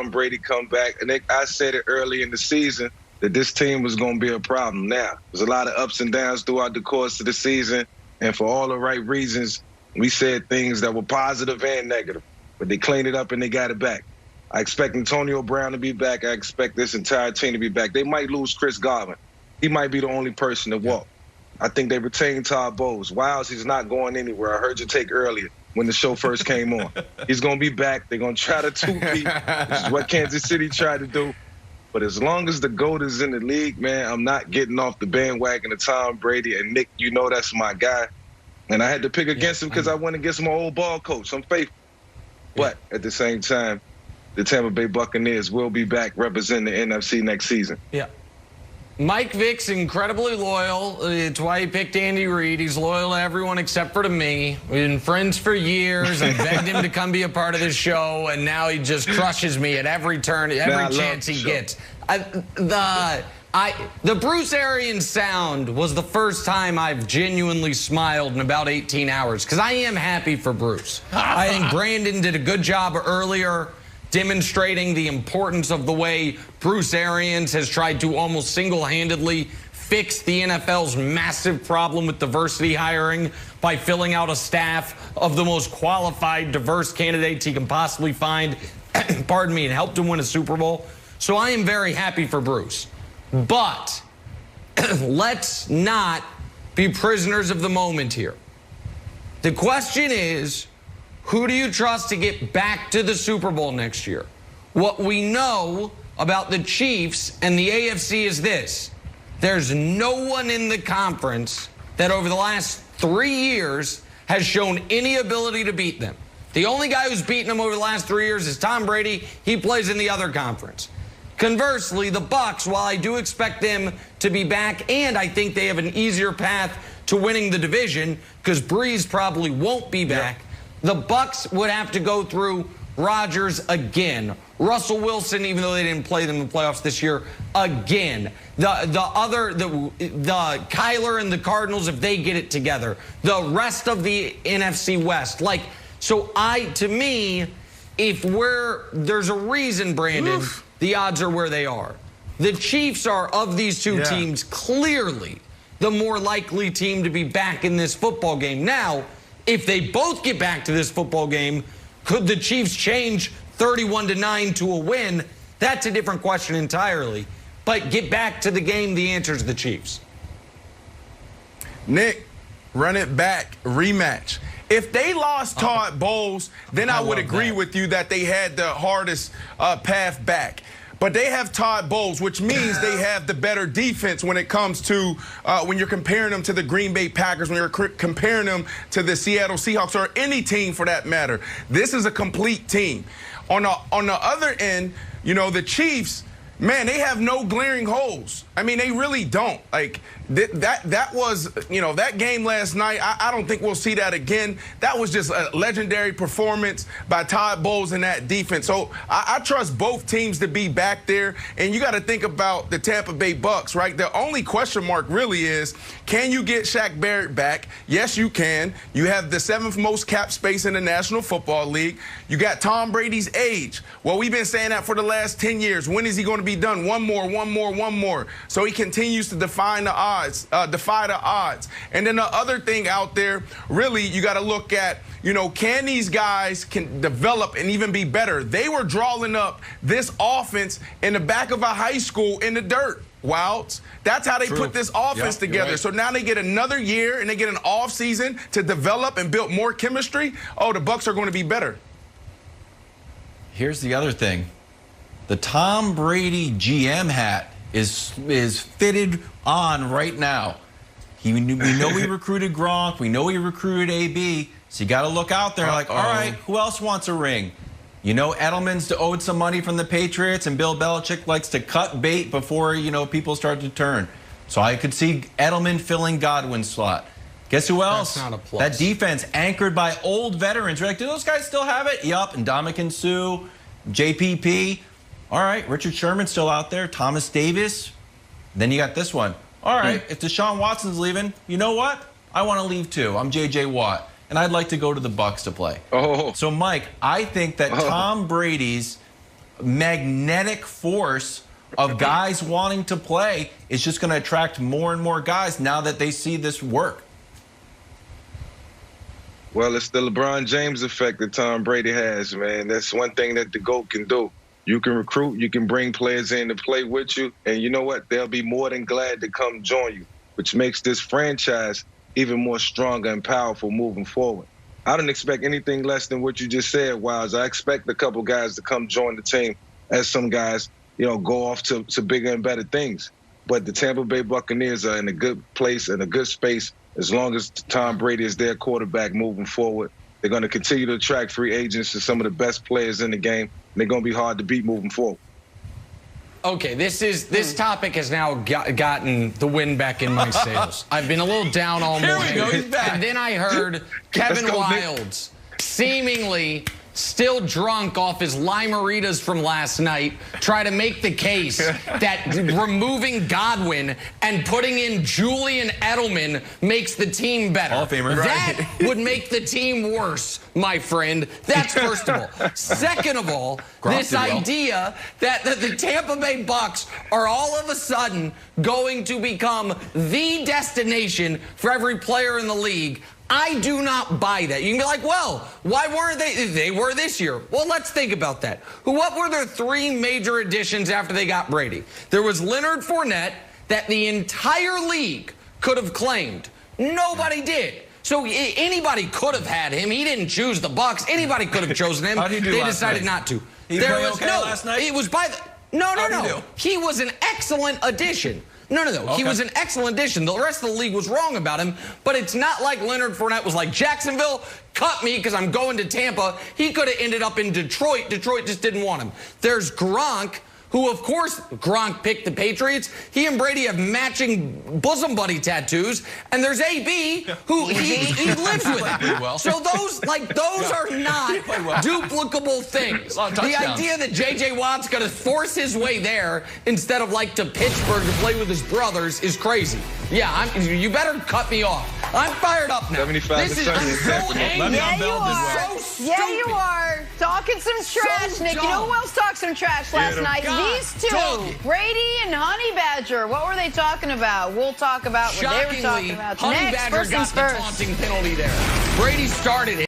Tom Brady come back. And I said it early in the season that this team was going to be a problem. Now, there's a lot of ups and downs throughout the course of the season, and for all the right reasons, we said things that were positive and negative, but they cleaned it up and they got it back. I expect Antonio Brown to be back. I expect this entire team to be back. They might lose Chris Godwin. He might be the only person to walk. I think they retained Todd Bowles. Wiles, he's not going anywhere. I heard your take earlier when the show first came on. He's going to be back. They're going to try to two-peat. This is what Kansas City tried to do. But as long as the GOAT is in the league, man, I'm not getting off the bandwagon of Tom Brady. And Nick, you know that's my guy. And I had to pick against him because I went against my old ball coach. I'm faithful. But at the same time, the Tampa Bay Buccaneers will be back representing the NFC next season. Yeah. Mike Vick's incredibly loyal. It's why he picked Andy Reid. He's loyal to everyone except for to me. We've been friends for years. I begged him to come be a part of this show, and now he just crushes me at every turn, every chance he gets. The Bruce Arians sound was the first time I've genuinely smiled in about 18 hours, because I am happy for Bruce. I think Brandon did a good job earlier demonstrating the importance of the way Bruce Arians has tried to almost single-handedly fix the NFL's massive problem with diversity hiring by filling out a staff of the most qualified, diverse candidates he can possibly find, pardon me, and helped him win a Super Bowl. So I am very happy for Bruce. But let's not be prisoners of the moment here. The question is, who do you trust to get back to the Super Bowl next year? What we know about the Chiefs and the AFC is this. There's no one in the conference that over the last 3 years has shown any ability to beat them. The only guy who's beaten them over the last 3 years is Tom Brady. He plays in the other conference. Conversely, the Bucs, while I do expect them to be back, and I think they have an easier path to winning the division because Breeze probably won't be back, the Bucs would have to go through Rodgers again. Russell Wilson, even though they didn't play them in the playoffs this year, again. The Kyler and the Cardinals, if they get it together. The rest of the NFC West. To me, there's a reason, Brandon, the odds are where they are. The Chiefs are, of these two teams, clearly the more likely team to be back in this football game. Now, if they both get back to this football game, could the Chiefs change 31-9 to a win? That's a different question entirely. But get back to the game, the answer is the Chiefs. Nick, run it back, rematch. If they lost Todd Bowles, then I would agree with you that they had the hardest path back. But they have Todd Bowles, which means they have the better defense when it comes to when you're comparing them to the Green Bay Packers, when you're comparing them to the Seattle Seahawks, or any team for that matter. This is a complete team. On the other end, you know, the Chiefs, man, they have no glaring holes. I mean, they really don't. Like, that was, you know, that game last night, I don't think we'll see that again. That was just a legendary performance by Todd Bowles and that defense. So I trust both teams to be back there. And you got to think about the Tampa Bay Bucs, right? The only question mark really is, can you get Shaq Barrett back? Yes, you can. You have the 7th most cap space in the National Football League. You got Tom Brady's age. Well, we've been saying that for the last 10 years. When is he going to be done? One more. So he continues to defy the odds. And then the other thing out there, really, you got to look at, you know, can these guys can develop and even be better? They were drawing up this offense in the back of a high school in the dirt. Wilds. That's how they put this offense together. Right. So now they get another year and they get an off season to develop and build more chemistry. Oh, the Bucs are going to be better. Here's the other thing. The Tom Brady GM hat is fitted on right now. We know he recruited Gronk. We know he recruited AB. So you got to look out there like, all right, who else wants a ring? You know, Edelman's owed some money from the Patriots, and Bill Belichick likes to cut bait before, you know, people start to turn. So I could see Edelman filling Godwin's slot. Guess who else? That's not a plus. That defense anchored by old veterans. We're like, do those guys still have it? Yup. And Ndamukong Suh, JPP. All right, Richard Sherman's still out there. Thomas Davis. Then you got this one. All right, if Deshaun Watson's leaving, you know what? I want to leave too. I'm J.J. Watt, and I'd like to go to the Bucs to play. So, Mike, I think that Tom Brady's magnetic force of guys wanting to play is just going to attract more and more guys now that they see this work. Well, it's the LeBron James effect that Tom Brady has, man. That's one thing that the GOAT can do. You can recruit, you can bring players in to play with you, and you know what? They'll be more than glad to come join you, which makes this franchise even more stronger and powerful moving forward. I don't expect anything less than what you just said, Wiles. I expect a couple guys to come join the team as some guys, go off to bigger and better things. But the Tampa Bay Buccaneers are in a good place and a good space as long as Tom Brady is their quarterback moving forward. They're going to continue to attract free agents to some of the best players in the game, and they're going to be hard to beat moving forward. Okay, this topic has now gotten the wind back in my sails. I've been a little down all morning. Here we go, he's back. And then I heard Kevin Wildes seemingly still drunk off his limeritas from last night, try to make the case that removing Godwin and putting in Julian Edelman makes the team better. Hall of Famer. That would make the team worse, my friend. That's first of all. Second of all, this idea that the Tampa Bay Bucs are all of a sudden going to become the destination for every player in the league, I do not buy that. You can be like, well, why weren't they? They were this year. Well, let's think about that. What were their three major additions after they got Brady? There was Leonard Fournette that the entire league could have claimed. Nobody did. So anybody could have had him. He didn't choose the Bucs. Anybody could have chosen him. How'd he do They last decided night? not to. He played okay last night? It was by the... No. He was an excellent addition. No. Okay. He was an excellent addition. The rest of the league was wrong about him, but it's not like Leonard Fournette was like, Jacksonville, cut me because I'm going to Tampa. He could have ended up in Detroit. Detroit just didn't want him. There's Gronk, who, of course, Gronk picked the Patriots. He and Brady have matching bosom buddy tattoos. And there's AB, who he lives with him. Well. So those are not duplicable things. The idea that J.J. Watt's going to force his way there instead of, to Pittsburgh to play with his brothers is crazy. Yeah, you better cut me off. I'm fired up now. 75 this is to I'm so angry. Yeah, you are. So stupid. Yeah, you are. Talking some trash, So Nick. You know who else talked some trash last night? God, These two, dog it. Brady and Honey Badger. What were they talking about? We'll talk about what they were talking about. Honey Next, Badger first got things the first. taunting penalty there. Brady started it.